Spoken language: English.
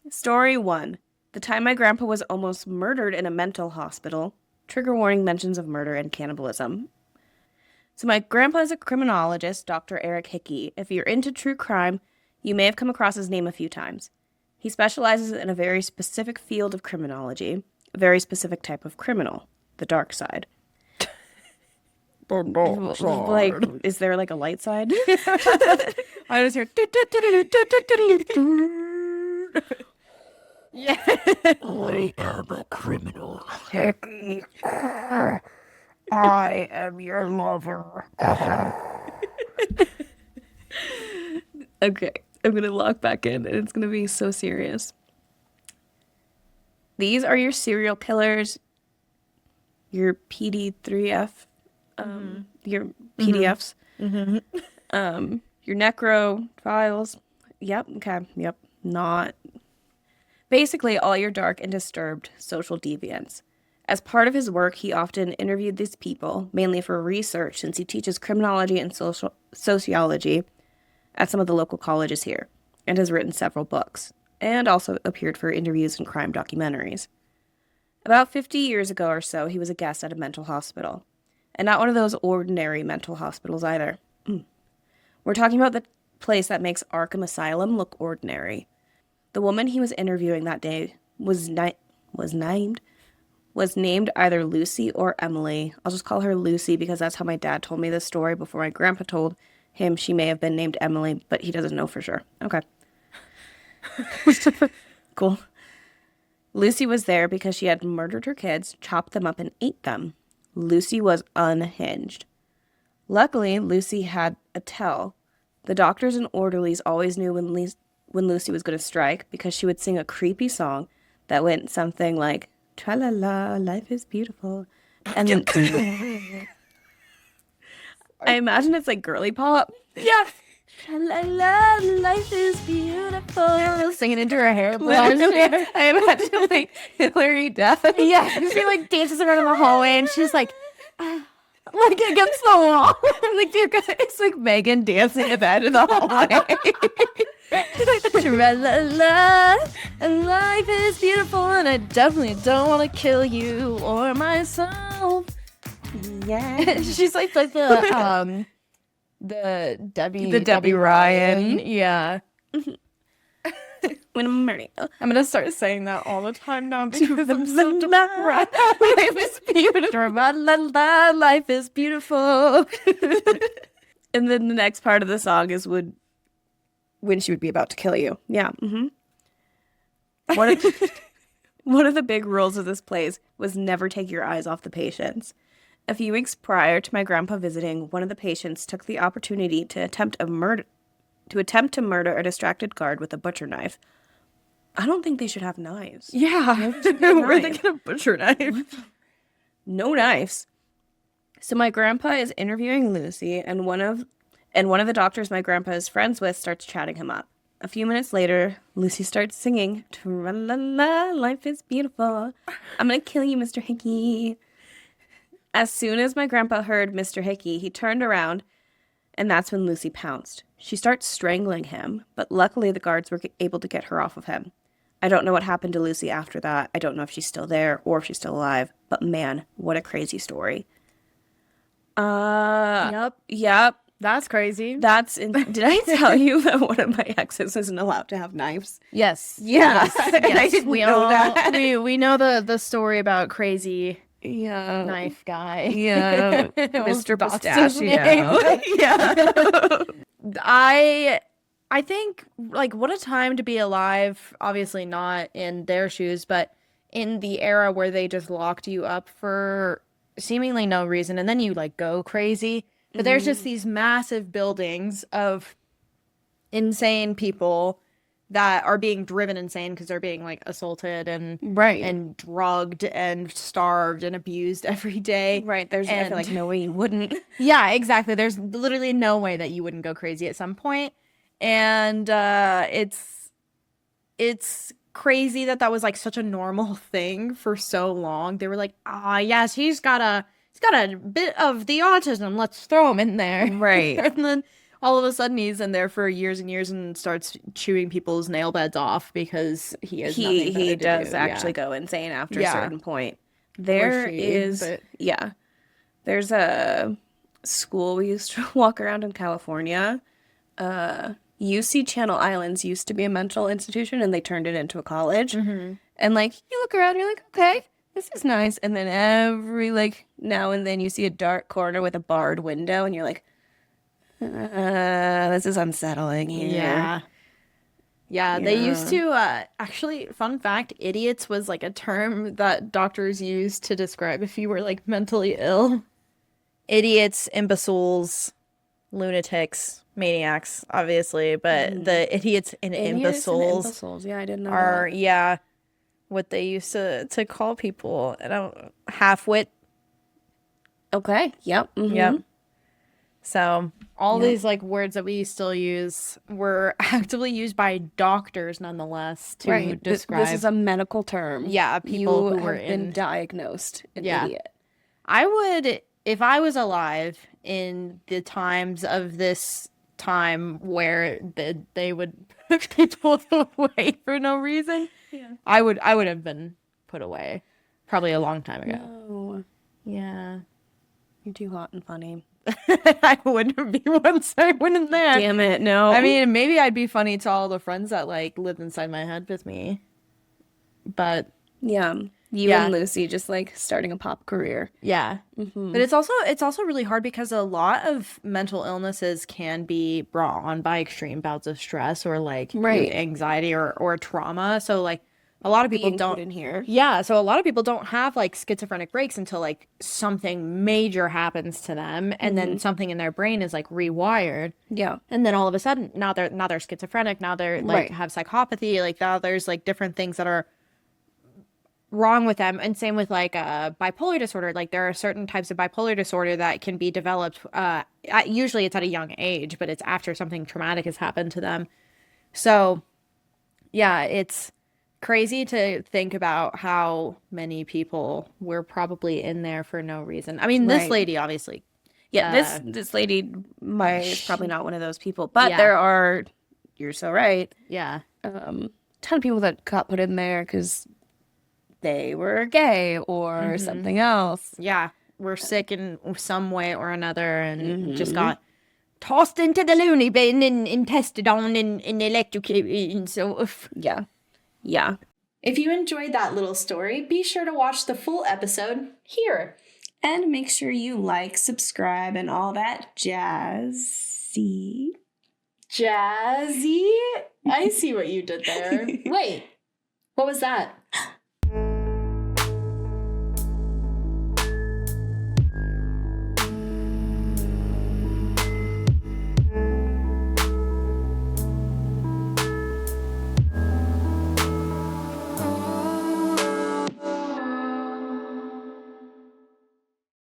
Story 1. The time my grandpa was almost murdered in a mental hospital. Trigger warning: mentions of murder and cannibalism. So my grandpa is a criminologist, Dr. Eric Hickey. If you're into true crime, you may have come across his name a few times. He specializes in a very specific field of criminology, a very specific type of criminal, the dark side. Like, is there like a light side? I just hear. Yeah. I am a criminal. I am your lover. Okay, I'm going to log back in and it's going to be so serious. These are your serial killers, your PD3F, your PDFs, your necro files. Yep, okay, yep, not. Basically, all your dark and disturbed social deviants. As part of his work, he often interviewed these people, mainly for research, since he teaches criminology and sociology at some of the local colleges here, and has written several books, and also appeared for interviews and crime documentaries. About 50 years ago or so, he was a guest at a mental hospital, and not one of those ordinary mental hospitals either. We're talking about the place that makes Arkham Asylum look ordinary. The woman he was interviewing that day was named either Lucy or Emily. I'll just call her Lucy because that's how my dad told me this story before my grandpa told him she may have been named Emily, but he doesn't know for sure. Okay. Cool. Lucy was there because she had murdered her kids, chopped them up, and ate them. Lucy was unhinged. Luckily, Lucy had a tell. The doctors and orderlies always knew when Lucy was going to strike because she would sing a creepy song that went something like, "Tra-la-la, life is beautiful." And then I imagine it's like girly pop. Yeah. "Tra-la-la, life is beautiful." Singing into her hair. I imagine like Hillary Duff. Yeah. She like dances around in the hallway and she's like against the wall. I'm like, dear God, it's like Megan dancing at the end of the hallway. Tra-la-la, and life is beautiful, and I definitely don't want to kill you or myself. Yeah. She's like the Debbie Ryan. Yeah. When I'm married. I'm gonna start saying that all the time now because I'm so deprived. Life is beautiful. Life is beautiful. And then the next part of the song is when she would be about to kill you. Yeah. One of the big rules of this place was never take your eyes off the patients. A few weeks prior to my grandpa visiting, one of the patients took the opportunity to attempt to murder a distracted guard with a butcher knife. I don't think they should have knives. Yeah. Where they get a butcher knife? No knives. So my grandpa is interviewing Lucy, and one of the doctors my grandpa is friends with starts chatting him up. A few minutes later, Lucy starts singing, "Tra-la-la, life is beautiful. I'm gonna kill you, Mr. Hickey." As soon as my grandpa heard Mr. Hickey, he turned around, and that's when Lucy pounced. She starts strangling him, but luckily the guards were able to get her off of him. I don't know what happened to Lucy after that. I don't know if she's still there or if she's still alive, but man, what a crazy story. Yep. That's crazy. Did I tell you that one of my exes isn't allowed to have knives? Yes. Yeah. Yes. I didn't know that. We know the story about crazy Yeah. knife guy. Yeah. Mr. Pistachio. Yeah. I think, like, what a time to be alive. Obviously not in their shoes, but in the era where they just locked you up for seemingly no reason, and then you, like, go crazy. But there's just these massive buildings of insane people that are being driven insane because they're being, like, assaulted and drugged and starved and abused every day. Right. I feel like no way you wouldn't. Yeah, exactly. There's literally no way that you wouldn't go crazy at some point. And it's crazy that was like such a normal thing for so long. They were like, yes, he's got a bit of the autism. Let's throw him in there. Right. And then all of a sudden he's in there for years and years and starts chewing people's nail beds off because he has nothing better He to does do. actually go insane after a Yeah. certain point. Or There she, is, but yeah, there's a school we used to walk around in California. UC Channel Islands used to be a mental institution and they turned it into a college. And like you look around, you're like, okay, this is nice. And then every like now and then you see a dark corner with a barred window and you're like, this is unsettling here. yeah. Yeah, they used Yeah. to actually, fun fact, idiots was like a term that doctors used to describe if you were like mentally ill. Idiots, imbeciles, lunatics, maniacs, obviously, but the idiots and Idiots and imbeciles imbeciles. Yeah, I didn't know are, that. yeah, what they used to call people. And half-wit. Okay. Yep. Yep. So all Yep. these like words that we still use were actively used by doctors nonetheless to Right. describe. This is a medical term. Yeah, people You who were have been in. diagnosed an Yeah. idiot. I would, if I was alive in the times of this time where they would put people away for no reason, Yeah. I would have been put away probably a long time ago. No, Yeah. you're too hot and funny. I wouldn't be once I went in there. Damn it, no. I mean, maybe I'd be funny to all the friends that like lived inside my head with me. But yeah, you Yeah. and Lucy just like starting a pop career. yeah. But it's also really hard because a lot of mental illnesses can be brought on by extreme bouts of stress or like Right. anxiety or trauma. So like a lot of people Being put don't in here. Yeah, so a lot of people don't have like schizophrenic breaks until like something major happens to them and then something in their brain is like rewired. Yeah. And then all of a sudden now they're schizophrenic, now they're like Right. have psychopathy, like now there's like different things that are wrong with them. And same with like bipolar disorder. Like there are certain types of bipolar disorder that can be developed usually it's at a young age, but it's after something traumatic has happened to them. So yeah, it's crazy to think about how many people were probably in there for no reason. I mean, this Right. lady obviously. Yeah, this lady is probably not one of those people, but Yeah. there are, you're so right, Yeah. ton of people that got put in there because they were gay or something else. Yeah, we're sick in some way or another and just got tossed into the loony bin and tested on and electrocuted and so. Yeah. Yeah. If you enjoyed that little story, be sure to watch the full episode here. And make sure you like, subscribe, and all that jazzy. Jazzy? I see what you did there. Wait, what was that?